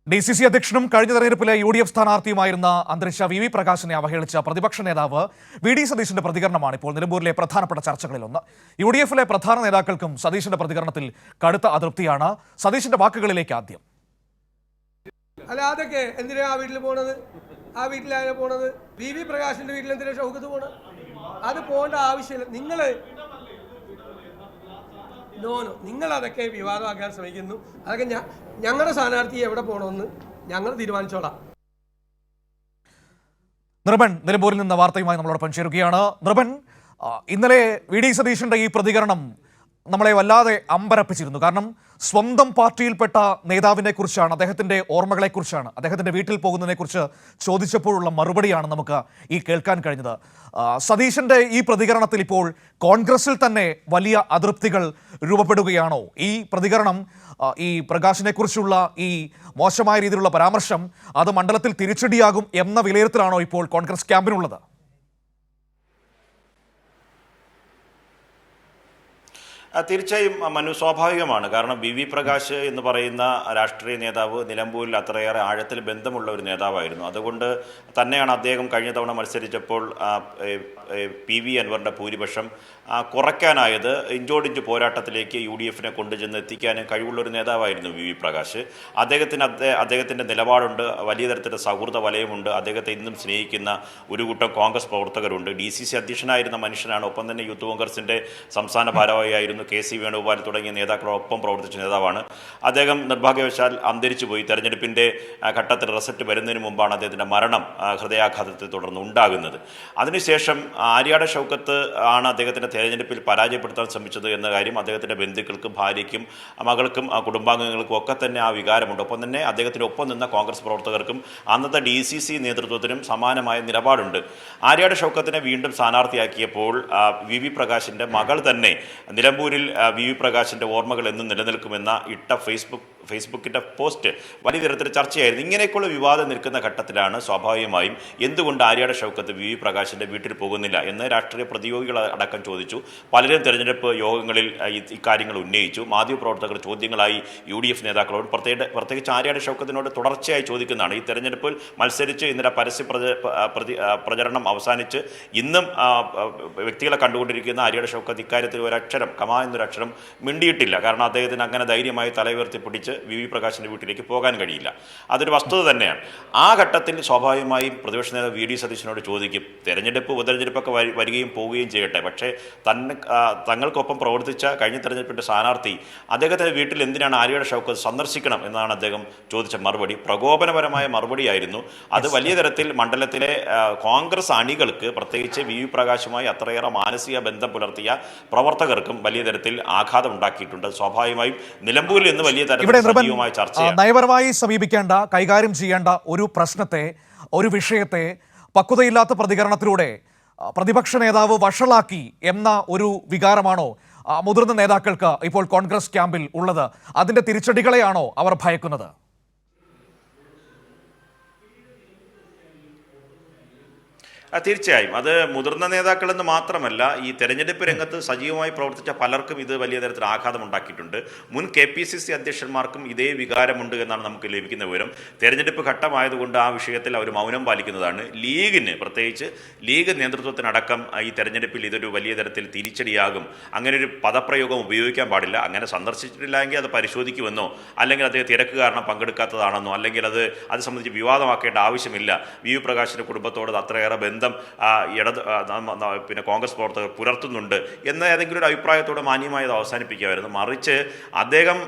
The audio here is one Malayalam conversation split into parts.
DCC അധ്യക്ഷനും കഴിഞ്ഞ തെരഞ്ഞെടുപ്പിലെ UDF സ്ഥാനാർത്ഥിയുമായിരുന്ന അന്തരിച്ച വി പ്രകാശിനെ അവഹേളിച്ച പ്രതിപക്ഷ നേതാവ് VD സതീശന്റെ പ്രതികരണമാണ് ഇപ്പോൾ നിലമ്പൂരിലെ പ്രധാനപ്പെട്ട ചർച്ചകളിലൊന്ന്. UDFിലെ പ്രധാന നേതാക്കൾക്കും സതീശന്റെ പ്രതികരണത്തിൽ കടുത്ത അതൃപ്തിയാണ്. സതീശന്റെ വാക്കുകളിലേക്ക് ആദ്യം. അല്ല, അതൊക്കെ എന്തിനാ ആ വീട്ടിൽ പോണത്? ആ വീട്ടിലാണ് പോണത്. വി പ്രകാശിന്റെ വീട്ടിൽ എന്തിനാ ഷൗക്കത്ത് പോണത്? അത് പോകേണ്ട ആവശ്യമില്ല. നിങ്ങൾ അതൊക്കെ വിവാദമാക്കാൻ ശ്രമിക്കുന്നു. അതൊക്കെ ഞങ്ങളുടെ സ്ഥാനാർത്ഥി എവിടെ പോകണമെന്ന് ഞങ്ങൾ തീരുമാനിച്ചോളാം. നിർബൻ നിലമ്പൂരിൽ നിന്ന് വാർത്തയുമായി നമ്മളോടൊപ്പം ചേരുകയാണ്. നിർബൻ, ഇന്നലെ VD സതീശന്റെ ഈ പ്രതികരണം നമ്മളെ വല്ലാതെ അമ്പരപ്പിച്ചിരുന്നു. കാരണം സ്വന്തം പാർട്ടിയിൽപ്പെട്ട നേതാവിനെ കുറിച്ചാണ്, അദ്ദേഹത്തിന്റെ ഓർമ്മകളെക്കുറിച്ചാണ്, അദ്ദേഹത്തിന്റെ വീട്ടിൽ പോകുന്നതിനെ കുറിച്ച് ചോദിച്ചപ്പോഴുള്ള മറുപടിയാണ് നമുക്ക് ഈ കേൾക്കാൻ കഴിഞ്ഞത്. സതീശന്റെ ഈ പ്രതികരണത്തിൽ ഇപ്പോൾ കോൺഗ്രസിൽ തന്നെ വലിയ അതൃപ്തികൾ രൂപപ്പെടുകയാണോ? ഈ പ്രതികരണം, ഈ പ്രകാശിനെ കുറിച്ചുള്ള ഈ മോശമായ രീതിയിലുള്ള പരാമർശം അത് മണ്ഡലത്തിൽ തിരിച്ചടിയാകും എന്ന വിലയിരുത്തലാണോ ഇപ്പോൾ കോൺഗ്രസ് ക്യാമ്പിനുള്ളത്? തീർച്ചയായും മനു, സ്വാഭാവികമാണ്. കാരണം VV പ്രകാശ് എന്ന് പറയുന്ന രാഷ്ട്രീയ നേതാവ് നിലമ്പൂരിൽ അത്രയേറെ ആഴത്തിൽ ബന്ധമുള്ള ഒരു നേതാവായിരുന്നു. അതുകൊണ്ട് തന്നെയാണ് അദ്ദേഹം കഴിഞ്ഞ തവണ മത്സരിച്ചപ്പോൾ PV അൻവറിൻ്റെ ഭൂരിപക്ഷം കുറയ്ക്കാനായത്. ഇഞ്ചോടിഞ്ച് പോരാട്ടത്തിലേക്ക് UDFനെ കൊണ്ടുചെന്ന് എത്തിക്കാനും കഴിവുള്ളൊരു നേതാവായിരുന്നു VV പ്രകാശ്. അദ്ദേഹത്തിൻ്റെ നിലപാടുണ്ട്, വലിയ തരത്തിലുള്ള സൗഹൃദ വലയമുണ്ട്, അദ്ദേഹത്തെ ഇന്നും സ്നേഹിക്കുന്ന ഒരു കൂട്ടം കോൺഗ്രസ് പ്രവർത്തകരുണ്ട്. DCC അധ്യക്ഷനായിരുന്ന മനുഷ്യനാണ്. ഒപ്പം തന്നെ യൂത്ത് കോൺഗ്രസിൻ്റെ സംസ്ഥാന ഭാരവാഹിയായിരുന്നു. KC വേണുഗോപാൽ തുടങ്ങിയ നേതാക്കളോടൊപ്പം പ്രവർത്തിച്ച നേതാവാണ്. അദ്ദേഹം നിർഭാഗ്യവശാൽ അന്തരിച്ചു പോയി. തെരഞ്ഞെടുപ്പിൻ്റെ ഘട്ടത്തിൽ റിസൾട്ട് വരുന്നതിന് മുമ്പാണ് അദ്ദേഹത്തിൻ്റെ മരണം ഹൃദയാഘാതത്തെ തുടർന്ന് ഉണ്ടാകുന്നത്. അതിനുശേഷം ആര്യാട ഷൗക്കത്ത് ആണ് അദ്ദേഹത്തിൻ്റെ തെരഞ്ഞെടുപ്പിൽ പരാജയപ്പെടുത്താൻ ശ്രമിച്ചത് എന്ന കാര്യം അദ്ദേഹത്തിൻ്റെ ബന്ധുക്കൾക്കും ഭാര്യയ്ക്കും മകൾക്കും കുടുംബാംഗങ്ങൾക്കും ഒക്കെ തന്നെ ആ വികാരമുണ്ട്. ഒപ്പം തന്നെ അദ്ദേഹത്തിൻ്റെ ഒപ്പം നിന്ന കോൺഗ്രസ് പ്രവർത്തകർക്കും അന്നത്തെ DCC നേതൃത്വത്തിനും സമാനമായ നിലപാടുണ്ട്. ആര്യാട ഷൗക്കത്തിനെ വീണ്ടും സ്ഥാനാർത്ഥിയാക്കിയപ്പോൾ VV പ്രകാശിൻ്റെ മകൾ തന്നെ നിലമ്പൂരിൽ VV പ്രകാശിൻ്റെ ഓർമ്മകൾ എന്നും നിലനിൽക്കുമെന്ന ഇട്ട ഫേസ്ബുക്കിൻ്റെ പോസ്റ്റ് വലിയ തരത്തിൽ ചർച്ചയായിരുന്നു. ഇങ്ങനെയൊക്കെയുള്ള വിവാദം നിൽക്കുന്ന ഘട്ടത്തിലാണ് സ്വാഭാവികമായും എന്തുകൊണ്ട് ആര്യാട ഷൗക്കത്ത് VV പ്രകാശിൻ്റെ വീട്ടിൽ പോകുന്നില്ല എന്ന് രാഷ്ട്രീയ പ്രതിയോഗികൾ അടക്കം ചോദിച്ചു. പലരും തെരഞ്ഞെടുപ്പ് യോഗങ്ങളിൽ ഇക്കാര്യങ്ങൾ ഉന്നയിച്ചു. മാധ്യമപ്രവർത്തകർ ചോദ്യങ്ങളായി UDF നേതാക്കളോട് പ്രത്യേകിച്ച് ആര്യാട ഷൗക്കത്തിനോട് തുടർച്ചയായി ചോദിക്കുന്നതാണ്. ഈ തെരഞ്ഞെടുപ്പിൽ മത്സരിച്ച് ഇന്നലെ പരസ്യ പ്രചരണം അവസാനിച്ച് ഇന്നും വ്യക്തികളെ കണ്ടുകൊണ്ടിരിക്കുന്ന ആര്യാട ഷൗക്കത്ത് ഇക്കാര്യത്തിൽ ഒരക്ഷരം, കമാ എന്നൊരക്ഷരം മിണ്ടിയിട്ടില്ല. കാരണം അദ്ദേഹത്തിന് അങ്ങനെ ധൈര്യമായി തലയുയർത്തി പിടിച്ച് VV പ്രകാശിൻ്റെ വീട്ടിലേക്ക് പോകാൻ കഴിയില്ല. അതൊരു വസ്തുത തന്നെയാണ്. ആ ഘട്ടത്തിൽ സ്വാഭാവികമായും പ്രതിപക്ഷ നേതാവ് VD സതീശനോട് ചോദിക്കും, തെരഞ്ഞെടുപ്പ് ഉപതെരഞ്ഞെടുപ്പൊക്കെ വരികയും പോവുകയും ചെയ്യട്ടെ, പക്ഷേ തങ്ങൾക്കൊപ്പം പ്രവർത്തിച്ച കഴിഞ്ഞ തെരഞ്ഞെടുപ്പിൻ്റെ സ്ഥാനാർത്ഥി അദ്ദേഹത്തിൻ്റെ വീട്ടിൽ എന്തിനാണ് ആര്യാട ഷൗക്കത്ത് സന്ദർശിക്കണം എന്നാണ് അദ്ദേഹം ചോദിച്ച മറുപടി. പ്രകോപനപരമായ മറുപടിയായിരുന്നു. അത് വലിയ തരത്തിൽ മണ്ഡലത്തിലെ കോൺഗ്രസ് അണികൾക്ക്, പ്രത്യേകിച്ച് VV പ്രകാശുമായി അത്രയേറെ മാനസിക ബന്ധം പുലർത്തിയ പ്രവർത്തകർക്കും വലിയ തരത്തിൽ ആഘാതം ഉണ്ടാക്കിയിട്ടുണ്ട്. സ്വാഭാവികമായും നിലമ്പൂരിൽ നിന്ന് വലിയ തരത്തിൽ സജീവമായ ചർച്ചയാണ്. നയപരമായി സമീപിക്കേണ്ട, കൈകാര്യം ചെയ്യേണ്ട ഒരു പ്രശ്നത്തെ, ഒരു വിഷയത്തെ പക്വതയില്ലാത്ത പ്രതികരണത്തിലൂടെ പ്രതിപക്ഷ നേതാവ് വഷളാക്കി എന്ന ഒരു വികാരമാണോ മുതിർന്ന നേതാക്കൾക്ക് ഇപ്പോൾ കോൺഗ്രസ് ക്യാമ്പിൽ ഉള്ളത്? അതിന്റെ തിരിച്ചടികളെയാണോ അവർ ഭയക്കുന്നത്? തീർച്ചയായും അത് മുതിർന്ന നേതാക്കളെന്ന് മാത്രമല്ല, ഈ തെരഞ്ഞെടുപ്പ് രംഗത്ത് സജീവമായി പ്രവർത്തിച്ച പലർക്കും ഇത് വലിയ തരത്തിൽ ആഘാതം ഉണ്ടാക്കിയിട്ടുണ്ട്. മുൻ KPCC അധ്യക്ഷന്മാർക്കും ഇതേ വികാരമുണ്ട് എന്നാണ് നമുക്ക് ലഭിക്കുന്ന വിവരം. തെരഞ്ഞെടുപ്പ് ഘട്ടമായതുകൊണ്ട് ആ വിഷയത്തിൽ അവർ മൗനം പാലിക്കുന്നതാണ്. ലീഗിന്, പ്രത്യേകിച്ച് ലീഗ് നേതൃത്വത്തിനടക്കം ഈ തെരഞ്ഞെടുപ്പിൽ ഇതൊരു വലിയ തരത്തിൽ തിരിച്ചടിയാകും. അങ്ങനെ ഒരു പദപ്രയോഗം ഉപയോഗിക്കാൻ പാടില്ല. അങ്ങനെ സന്ദർശിച്ചിട്ടില്ല എങ്കിൽ അത് പരിശോധിക്കുമെന്നോ, അല്ലെങ്കിൽ അദ്ദേഹം തിരക്ക് കാരണം പങ്കെടുക്കാത്തതാണെന്നോ, അല്ലെങ്കിൽ അത് സംബന്ധിച്ച് വിവാദമാക്കേണ്ട ആവശ്യമില്ല. VV പ്രകാശിൻ്റെ കുടുംബത്തോട് അത്രയേറെ ബന്ധം കോൺഗ്രസ് പ്രവർത്തകർ പുലർത്തുന്നുണ്ട് എന്ന ഏതെങ്കിലും ഒരു അഭിപ്രായത്തോടെ മാന്യമായത് അവസാനിപ്പിക്കുകയായിരുന്നു. മറിച്ച് അദ്ദേഹം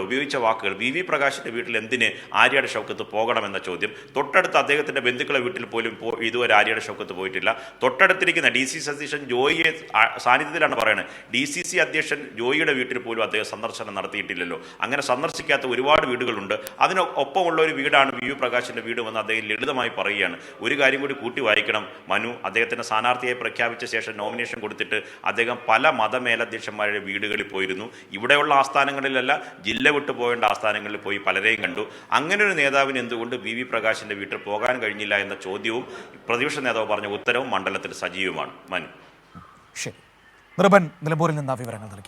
ഉപയോഗിച്ച വാക്കുകൾ, VV പ്രകാശിൻ്റെ വീട്ടിൽ എന്തിന് ആര്യാട ഷൗക്കത്ത് പോകണമെന്ന ചോദ്യം. തൊട്ടടുത്ത് അദ്ദേഹത്തിൻ്റെ ബന്ധുക്കളെ വീട്ടിൽ പോലും ഇതുവരെ ആര്യാട ഷൗക്കത്ത് പോയിട്ടില്ല. തൊട്ടടുത്തിരിക്കുന്ന DCC അധ്യക്ഷൻ ജോയിയെ സാന്നിധ്യത്തിലാണ് പറയുന്നത്. DCC അധ്യക്ഷൻ ജോയിയുടെ വീട്ടിൽ പോലും അദ്ദേഹം സന്ദർശനം നടത്തിയിട്ടില്ലല്ലോ. അങ്ങനെ സന്ദർശിക്കാത്ത ഒരുപാട് വീടുകളുണ്ട്. അതിനൊപ്പമുള്ള ഒരു വീടാണ് VV പ്രകാശിൻ്റെ വീടുമെന്ന് അദ്ദേഹം ലളിതമായി പറയുകയാണ്. ഒരു കാര്യം കൂടി കൂട്ടി വായിക്കണം മനു, അദ്ദേഹത്തിൻ്റെ സ്ഥാനാർത്ഥിയായി പ്രഖ്യാപിച്ച ശേഷം നോമിനേഷൻ കൊടുത്തിട്ട് അദ്ദേഹം പല മതമേലധ്യക്ഷന്മാരുടെ വീടുകളിൽ പോയിരുന്നു. ഇവിടെയുള്ള ആസ്ഥാനങ്ങളിലല്ല, ജില്ല വിട്ടു പോകേണ്ട ആസ്ഥാനങ്ങളിൽ പോയി പലരെയും കണ്ടു. അങ്ങനെ ഒരു നേതാവിന് എന്തുകൊണ്ട് VV പ്രകാശിൻ്റെ വീട്ടിൽ പോകാൻ കഴിഞ്ഞില്ല എന്ന ചോദ്യവും പ്രതിപക്ഷ നേതാവ് പറഞ്ഞ ഉത്തരവും മണ്ഡലത്തിൽ സജീവമാണ്. മനു. ശരി, നിർബൻ നിലമ്പൂരിൽ നിന്ന് വിവരങ്ങൾ നൽകിയത്.